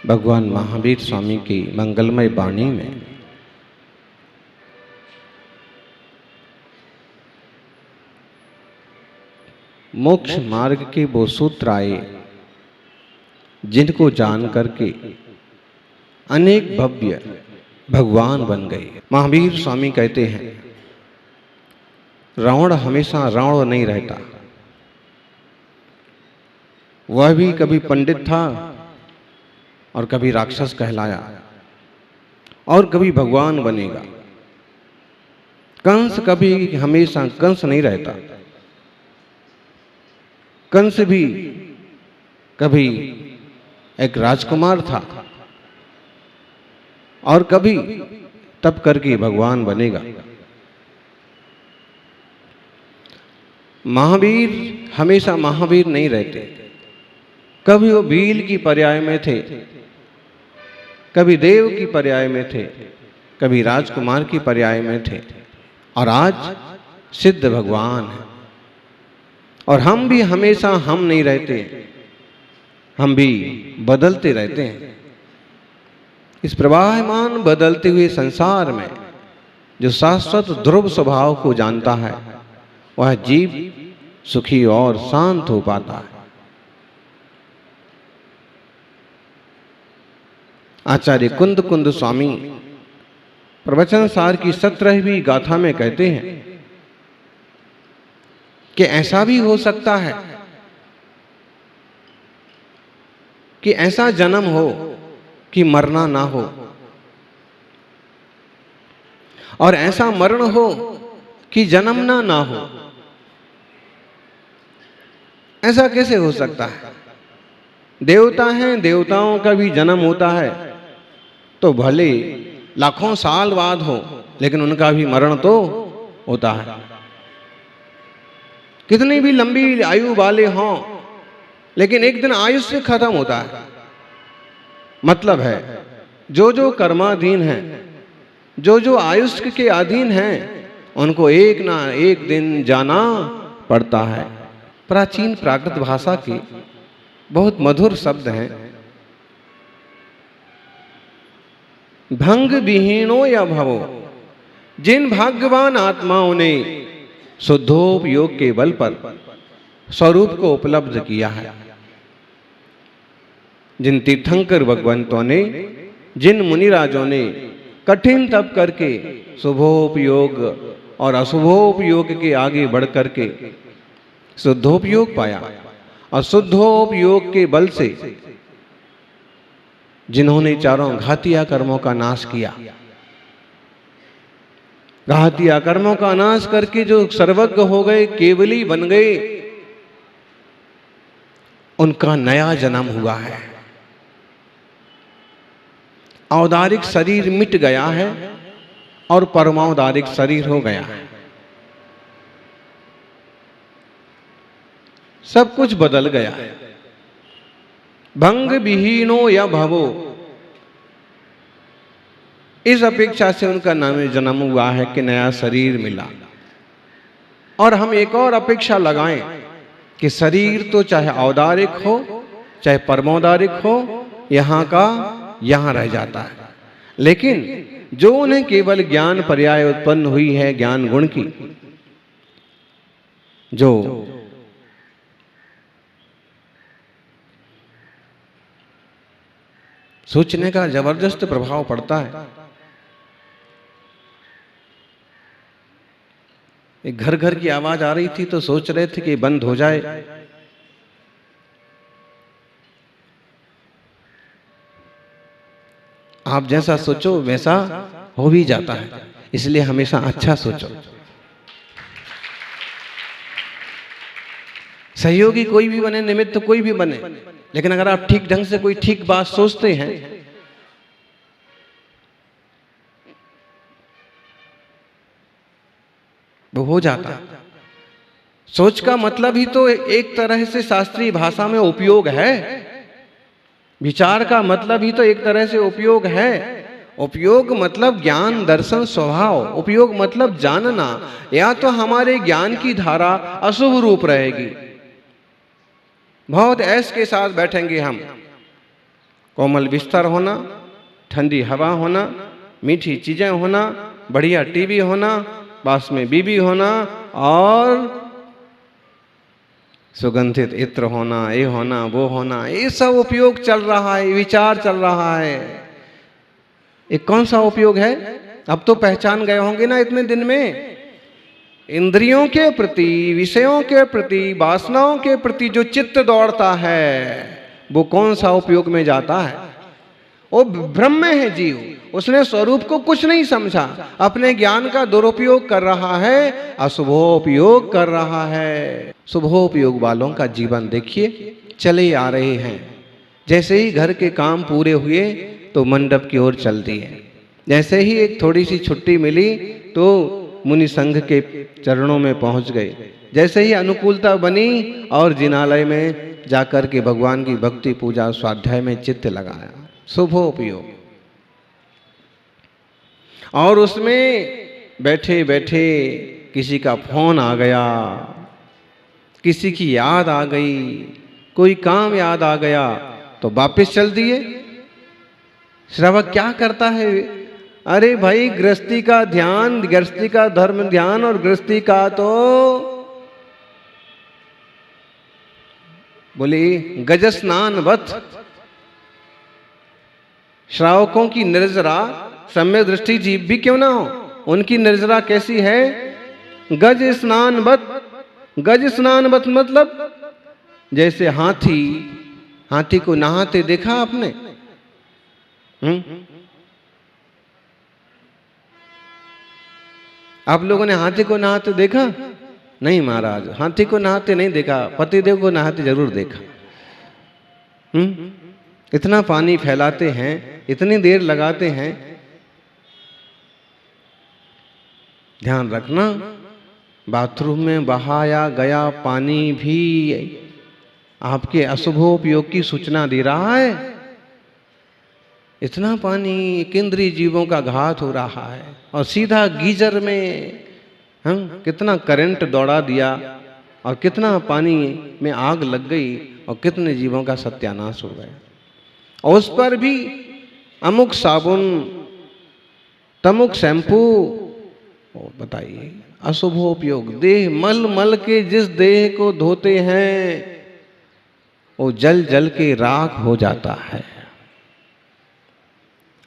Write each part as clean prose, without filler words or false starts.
भगवान महावीर स्वामी की मंगलमय वाणी में मोक्ष मार्ग के वो सूत्र आए जिनको जान करके अनेक भव्य भगवान बन गए। महावीर स्वामी कहते हैं, रावण हमेशा रावण नहीं रहता। वह भी कभी पंडित था और कभी राक्षस कहलाया और कभी भगवान बनेगा। कंस कभी हमेशा कंस नहीं रहता। कंस भी कभी एक राजकुमार था और कभी तप करके भगवान बनेगा। महावीर हमेशा महावीर नहीं रहते। कभी वो भील की पर्याय में थे, कभी देव की पर्याय में थे, कभी राजकुमार की पर्याय में थे और आज सिद्ध भगवान है। और हम भी हमेशा हम नहीं रहते, हम भी बदलते रहते हैं। इस प्रवाहमान बदलते हुए संसार में जो शाश्वत ध्रुव स्वभाव को जानता है वह जीव सुखी और शांत हो पाता है। आचार्य कुंद कुंद स्वामी प्रवचन सार की 17वीं गाथा में कहते हैं कि ऐसा भी हो सकता है कि ऐसा जन्म हो कि मरना ना हो और ऐसा मरण हो कि जन्मना ना हो। ऐसा कैसे हो सकता है? देवता हैं, देवताओं का भी जन्म होता है तो भले लाखों साल बाद हो, लेकिन उनका भी मरण तो होता है। कितनी भी लंबी आयु वाले हों, लेकिन एक दिन आयुष्य खत्म होता है। मतलब है जो जो कर्माधीन हैं, जो जो आयुष्य के अधीन हैं, उनको एक ना एक दिन जाना पड़ता है। प्राचीन प्राकृत भाषा के बहुत मधुर शब्द हैं। भंग विहीनो या भवो, जिन भाग्यवान आत्माओं ने शुद्धोपयोग के बल पर स्वरूप को उपलब्ध किया है, जिन तीर्थंकर भगवंतों ने, जिन मुनिराजों ने कठिन तप करके शुभोपयोग और अशुभोपयोग के आगे बढ़ करके शुद्धोपयोग पाया और शुद्धोपयोग के बल से जिन्होंने चारों घातिया कर्मों का नाश किया, घातिया कर्मों का नाश करके जो सर्वज्ञ हो गए, केवली बन गए, उनका नया जन्म हुआ है। औदारिक शरीर मिट गया है और परमौदारिक शरीर हो गया है। सब कुछ बदल गया है। भंग विहीनो या भवो, इस अपेक्षा से उनका नाम जन्म हुआ है कि नया शरीर मिला। और हम एक और अपेक्षा लगाएं कि शरीर तो चाहे औदारिक हो चाहे परमौदारिक हो, यहां का यहां रह जाता है। लेकिन जो उन्हें केवल ज्ञान पर्याय उत्पन्न हुई है, ज्ञान गुण की, जो सोचने का जबरदस्त प्रभाव पड़ता है। एक घर घर की आवाज आ रही थी तो सोच रहे थे कि बंद हो जाए, आप जैसा सोचो वैसा हो भी जाता है। इसलिए हमेशा अच्छा सोचो। सहयोगी कोई भी बने, निमित्त कोई भी बने, लेकिन अगर आप ठीक ढंग से कोई ठीक बात सोचते हैं वो हो जाता है। सोच का मतलब ही तो एक तरह से शास्त्रीय भाषा में उपयोग है। विचार का मतलब ही तो एक तरह से उपयोग है। उपयोग मतलब ज्ञान दर्शन स्वभाव, उपयोग मतलब जानना। या तो हमारे ज्ञान की धारा अशुभ रूप रहेगी, बहुत ऐश के साथ बैठेंगे हम, कोमल बिस्तर होना, ठंडी हवा होना, मीठी चीजें होना, बढ़िया टीवी होना, पास में बीबी होना और सुगंधित इत्र होना, ये होना वो होना, ये सब उपयोग चल रहा है, विचार चल रहा है। ये कौन सा उपयोग है? अब तो पहचान गए होंगे ना इतने दिन में। इंद्रियों के प्रति, विषयों के प्रति, वासनाओं के प्रति जो चित्त दौड़ता है वो कौन सा उपयोग में जाता है? वो ब्रह्म है जीव, उसने स्वरूप को कुछ नहीं समझा, अपने ज्ञान का दुरुपयोग कर रहा है, अशुभोपयोग कर रहा है। शुभोपयोग वालों का जीवन देखिए, चले आ रहे हैं। जैसे ही घर के काम पूरे हुए तो मंडप की ओर चल दिए, जैसे ही एक थोड़ी सी छुट्टी मिली तो मुनि संघ के चरणों में पहुंच गए, जैसे ही अनुकूलता बनी और जिनालय में जाकर के भगवान की भक्ति पूजा स्वाध्याय में चित्त लगाया। शुभोपयोग। और उसमें बैठे बैठे किसी का फोन आ गया, किसी की याद आ गई, कोई काम याद आ गया तो वापस चल दिए। श्रावक क्या करता है? अरे भाई, गृहस्थी का ध्यान, गृहस्थी का धर्म ध्यान और गृहस्थी का तो बोले गज स्नानवत। श्रावकों की निर्जरा सम्यक दृष्टि जीव भी क्यों ना हो, उनकी निर्जरा कैसी है? गज स्नानवत। गज स्नानवत मतलब जैसे हाथी को नहाते देखा आपने? आप लोगों ने हाथी को नहाते देखा? नहीं महाराज, हाथी को नहाते नहीं देखा, पतिदेव को नहाते जरूर देखा। इतना पानी फैलाते हैं, इतनी देर लगाते हैं। ध्यान रखना, बाथरूम में बहाया गया पानी भी आपके अशुभोपयोग की सूचना दे रहा है। इतना पानी इंद्रिय जीवों का घात हो रहा है, और सीधा गीजर में हम कितना करंट दौड़ा दिया और कितना पानी में आग लग गई और कितने जीवों का सत्यानाश हो गया। और उस पर भी अमुक साबुन, तमुक शैम्पू, बताइए अशुभोपयोग। देह मल मल के जिस देह को धोते हैं वो जल जल के राख हो जाता है।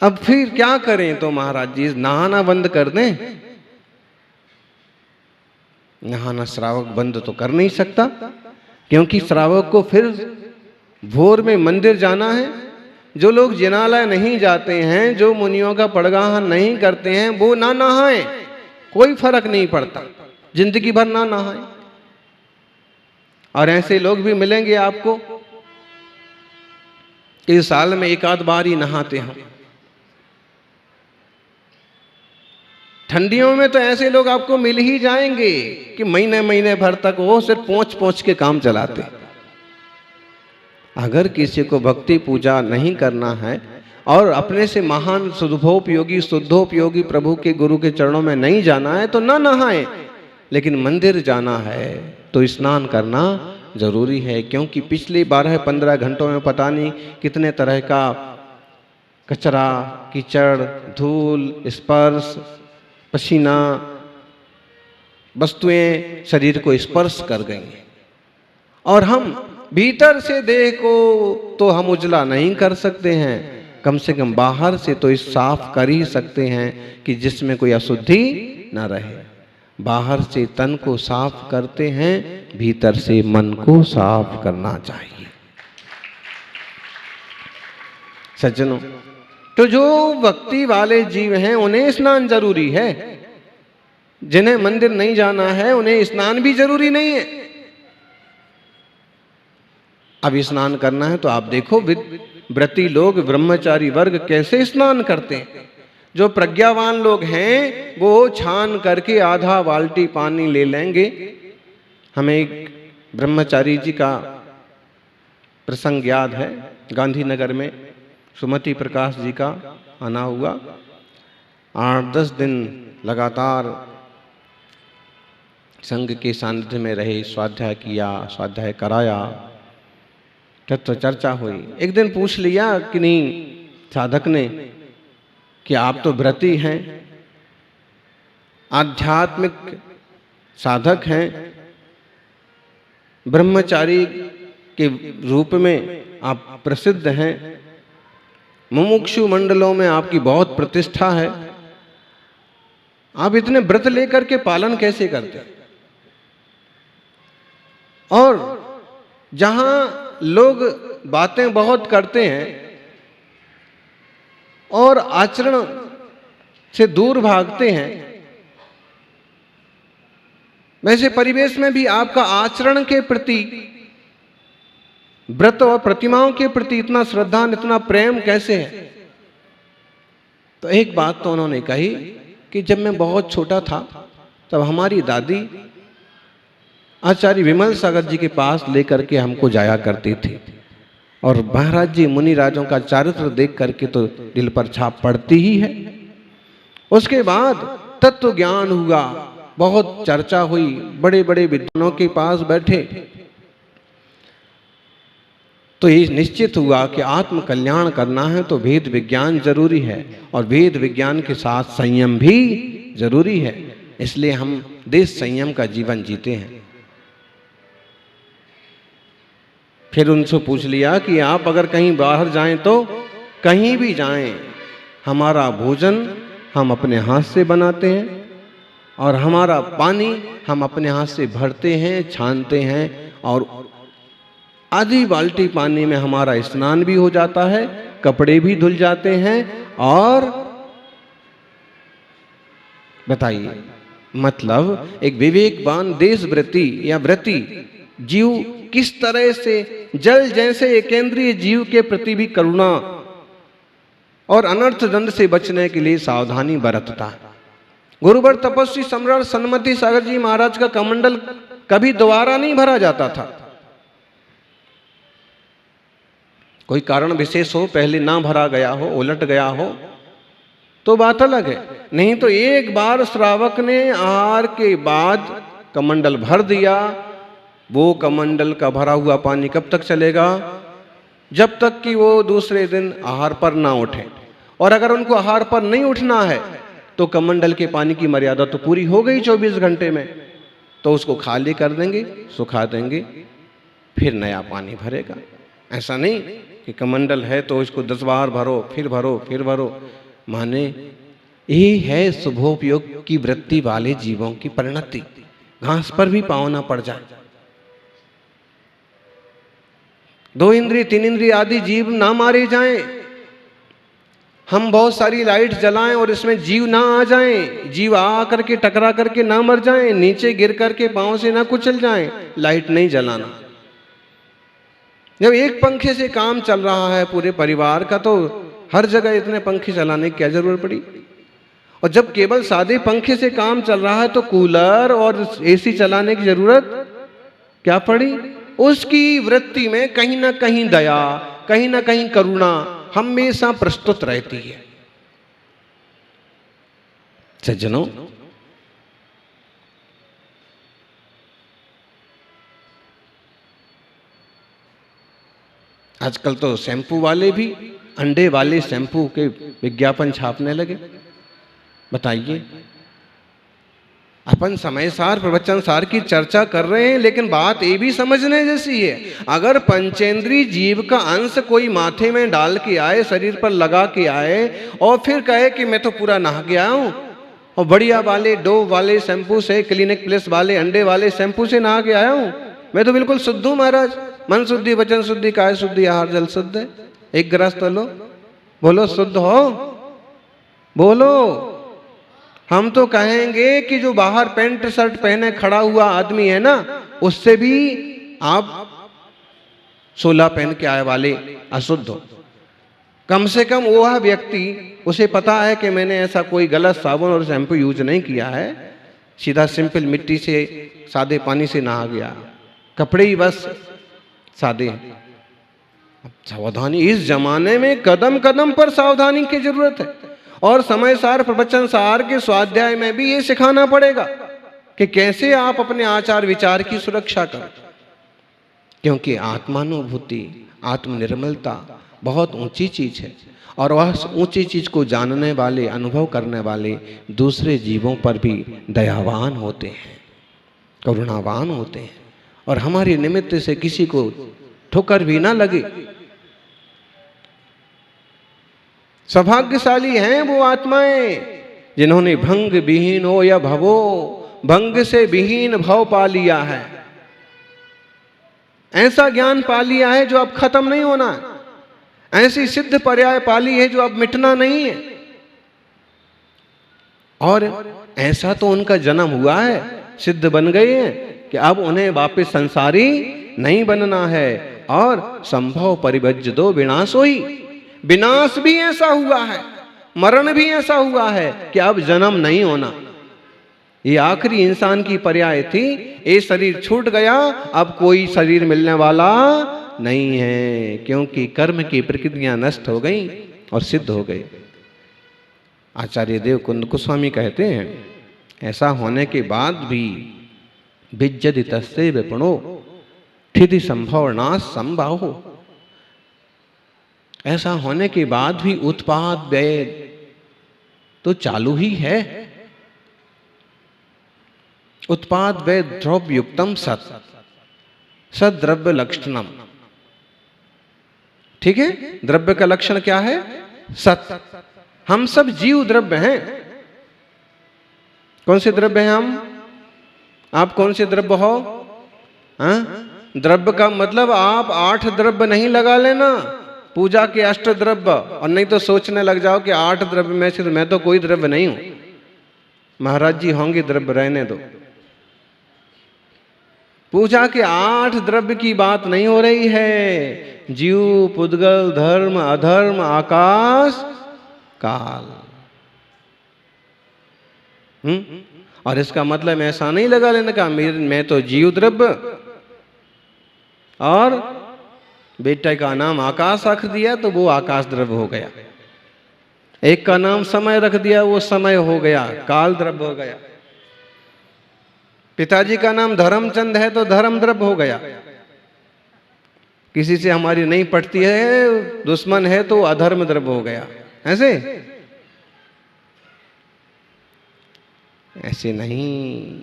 अब फिर क्या करें? तो महाराज जी नहाना बंद कर दें। नहाना श्रावक बंद तो कर नहीं सकता, क्योंकि श्रावक को फिर भोर में मंदिर जाना है। जो लोग जिनालय नहीं जाते हैं, जो मुनियों का पड़गाह नहीं करते हैं, वो ना नहाएं, कोई फर्क नहीं पड़ता, जिंदगी भर ना नहाएं। और ऐसे लोग भी मिलेंगे आपको कि साल में एक आध बार ही नहाते हैं। ठंडियों में तो ऐसे लोग आपको मिल ही जाएंगे कि महीने महीने भर तक वो सिर्फ पोंछ के काम चलाते। अगर किसी को भक्ति पूजा नहीं करना है और अपने से महान शुद्धोपयोगी शुद्धोपयोगी प्रभु के गुरु के चरणों में नहीं जाना है तो ना नहाए, लेकिन मंदिर जाना है तो स्नान करना जरूरी है। क्योंकि पिछले 12-15 घंटों में पता नहीं कितने तरह का कचरा, कीचड़, धूल, स्पर्श, पसीना, वस्तुएं शरीर को स्पर्श कर गई, और हम भीतर से देह को तो हम उजला नहीं कर सकते हैं, कम से कम बाहर से तो इस साफ कर ही सकते हैं कि जिसमें कोई अशुद्धि न रहे। बाहर से तन को साफ करते हैं, भीतर से मन को साफ करना चाहिए। सज्जनों, तो जो भक्ति वाले जीव हैं उन्हें स्नान जरूरी है। जिन्हें मंदिर नहीं जाना है उन्हें स्नान भी जरूरी नहीं है। अब स्नान करना है तो आप देखो व्रती लोग, ब्रह्मचारी वर्ग कैसे स्नान करते हैं। जो प्रज्ञावान लोग हैं वो छान करके आधा बाल्टी पानी ले लेंगे। हमें एक ब्रह्मचारी जी का प्रसंग याद है, गांधीनगर में सुमति प्रकाश जी का आना हुआ। 8-10 दिन लगातार संघ के सानिध्य में रहे, स्वाध्याय किया, स्वाध्याय कराया, तत्व चर्चा हुई। एक दिन पूछ लिया कि नहीं साधक ने कि आप तो व्रती हैं, आध्यात्मिक साधक हैं, ब्रह्मचारी के रूप में आप प्रसिद्ध हैं, मुमुक्षु मंडलों में आपकी बहुत प्रतिष्ठा है, आप इतने व्रत लेकर के पालन कैसे करते? और जहां लोग बातें बहुत करते हैं और आचरण से दूर भागते हैं, वैसे परिवेश में भी आपका आचरण के प्रति, व्रत और प्रतिमाओं के प्रति इतना श्रद्धा, इतना प्रेम कैसे है? तो एक बात तो उन्होंने कही कि जब मैं बहुत छोटा था तब हमारी दादी आचार्य विमल सागर जी के पास लेकर के हमको जाया करती थी, और महाराज जी मुनिराजों का चारित्र देख करके तो दिल पर छाप पड़ती ही है। उसके बाद तत्व ज्ञान हुआ, बहुत चर्चा हुई, बड़े बड़े विद्वानों के पास बैठे, तो ये निश्चित हुआ कि आत्म कल्याण करना है तो वेद विज्ञान जरूरी है, और वेद विज्ञान के साथ संयम भी जरूरी है। इसलिए हम देश संयम का जीवन जीते हैं। फिर उनसे पूछ लिया कि आप अगर कहीं बाहर जाएं तो कहीं भी जाएं, हमारा भोजन हम अपने हाथ से बनाते हैं और हमारा पानी हम अपने हाथ से भरते हैं, छानते हैं, और आधी बाल्टी पानी में हमारा स्नान भी हो जाता है, कपड़े भी धुल जाते हैं। और बताइए, मतलब एक विवेकवान देशव्रती या व्रती जीव किस तरह से जल जैसे एकेंद्रीय जीव के प्रति भी करुणा और अनर्थ दंड से बचने के लिए सावधानी बरतता है। गुरुवर तपस्वी सम्राट सन्मति सागर जी महाराज का कमंडल कभी दोबारा नहीं भरा जाता था। कोई कारण विशेष हो, पहले ना भरा गया हो, उलट गया हो तो बात अलग है, नहीं तो एक बार श्रावक ने आहार के बाद कमंडल भर दिया, वो कमंडल का भरा हुआ पानी कब तक चलेगा? जब तक कि वो दूसरे दिन आहार पर ना उठे। और अगर उनको आहार पर नहीं उठना है तो कमंडल के पानी की मर्यादा तो पूरी हो गई 24 घंटे में, तो उसको खाली कर देंगे, सुखा देंगे, फिर नया पानी भरेगा। ऐसा नहीं कि कमंडल है तो इसको 10 बार भरो, फिर भरो, फिर भरो। माने ये है शुभोपयोग की वृत्ति वाले जीवों की परिणति। घास पर भी पाँव ना पड़ जाए। 2 इंद्रिय 3 इंद्रिय आदि जीव ना मारे जाएं। हम बहुत सारी लाइट जलाएं और इसमें जीव ना आ जाएं, जीव आ करके टकरा करके ना मर जाएं, नीचे गिर करके पांव से ना कुचल जाएं। लाइट नहीं जलाना। जब एक पंखे से काम चल रहा है पूरे परिवार का, तो हर जगह इतने पंखे चलाने की क्या जरूरत पड़ी? और जब केवल सादे पंखे से काम चल रहा है तो कूलर और एसी चलाने की जरूरत क्या पड़ी? उसकी वृत्ति में कहीं ना कहीं दया, कहीं ना कहीं करुणा हमेशा प्रस्तुत रहती है। सज्जनों, आजकल तो शैम्पू वाले भी अंडे वाले शैम्पू के विज्ञापन छापने लगे। बताइए, अपन समय सार प्रवचन सार की चर्चा कर रहे हैं, लेकिन बात ये भी समझने जैसी है। अगर पंचेंद्रीय जीव का अंश कोई माथे में डाल के आए, शरीर पर लगा के आए और फिर कहे कि मैं तो पूरा नहा गया हूं और बढ़िया वाले डोव वाले शैम्पू से, क्लिनिक प्लस वाले अंडे वाले शैम्पू से नहा के आया हूं, मैं तो बिल्कुल शुद्ध हूं महाराज, मन शुद्धि, वचन शुद्धि, काय शुद्धि, आहार जल शुद्ध है, एक गिलास तो लो, बोलो शुद्ध हो, बोलो। हम तो कहेंगे कि जो बाहर पैंट शर्ट पहने खड़ा हुआ आदमी है ना, उससे भी आप 16 पहन के आए वाले अशुद्ध हो। कम से कम वह व्यक्ति, उसे पता है कि मैंने ऐसा कोई गलत साबुन और शैम्पू यूज नहीं किया है, सीधा सिंपल मिट्टी से सादे पानी से नहा गया, कपड़े ही बस सादे हैं। सावधानी, इस जमाने में कदम कदम पर सावधानी की जरूरत है। और समय सार प्रवचन सार के स्वाध्याय में भी ये सिखाना पड़ेगा कि कैसे आप अपने आचार विचार की सुरक्षा करें, क्योंकि आत्मानुभूति, आत्मनिर्मलता बहुत ऊंची चीज है। और वह ऊंची चीज को जानने वाले, अनुभव करने वाले दूसरे जीवों पर भी दयावान होते हैं, करुणावान होते हैं, और हमारे निमित्त से किसी को ठोकर भी ना लगे। सौभाग्यशाली हैं वो आत्माएं जिन्होंने भंग विहीन हो या भवो, भंग से विहीन भव पा लिया है। ऐसा ज्ञान पा लिया है जो अब खत्म नहीं होना है। ऐसी सिद्ध पर्याय पाली है जो अब मिटना नहीं है। और ऐसा तो उनका जन्म हुआ है, सिद्ध बन गए हैं कि अब उन्हें वापस संसारी नहीं बनना है। और संभव परिभज्य दो विनाश ही, विनाश भी ऐसा हुआ है, मरण भी ऐसा हुआ है कि अब जन्म नहीं होना। ये आखिरी इंसान की पर्याय थी। ये शरीर छूट गया, अब कोई शरीर मिलने वाला नहीं है, क्योंकि कर्म की प्रकृतियां नष्ट हो गई और सिद्ध हो गई। आचार्य देव कुंद गोस्वामी कहते हैं, ऐसा होने के बाद भी विज्जति तस्से विपणो ठिति संभव नाश संभाहो। ऐसा होने के बाद भी उत्पाद व्यय तो चालू ही है। उत्पाद व्यय द्रव्य युक्तम सत, सद्रव्य लक्षणम। ठीक है, द्रव्य का लक्षण क्या है? सत। हम सब जीव द्रव्य हैं। कौन से द्रव्य हैं हम? आप कौन से द्रव्य हो? द्रव्य का मतलब आप 8 द्रव्य नहीं लगा लेना, पूजा के 8 द्रव्य, और नहीं तो सोचने लग जाओ कि 8 द्रव्य में से मैं तो कोई द्रव्य नहीं हूं। महाराज जी होंगे द्रव्य, रहने दो। पूजा के 8 द्रव्य की बात नहीं हो रही है। जीव, पुद्गल, धर्म, अधर्म, आकाश, काल। और इसका मतलब ऐसा नहीं लगा लेने का मैं तो जीव द्रव्य, और बेटे का नाम आकाश रख दिया तो वो आकाश द्रव्य हो गया। एक का नाम समय रख दिया, वो समय हो गया, काल द्रव्य हो गया। पिताजी का नाम धर्मचंद है तो धर्म द्रव्य हो गया। किसी से हमारी नहीं पटती है, दुश्मन है तो अधर्म द्रव्य हो गया। ऐसे नहीं।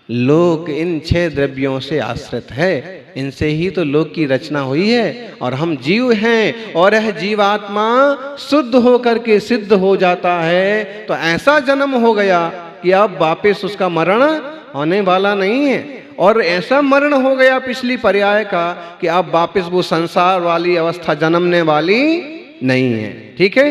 लोक इन 6 द्रव्यों से आश्रित है, इनसे ही तो लोक की रचना हुई है। और हम जीव हैं, और यह जीवात्मा शुद्ध होकर के सिद्ध हो जाता है तो ऐसा जन्म हो गया कि अब वापस उसका मरण होने वाला नहीं है। और ऐसा मरण हो गया पिछली पर्याय का कि अब वापस वो संसार वाली अवस्था जन्मने वाली नहीं है। ठीक है।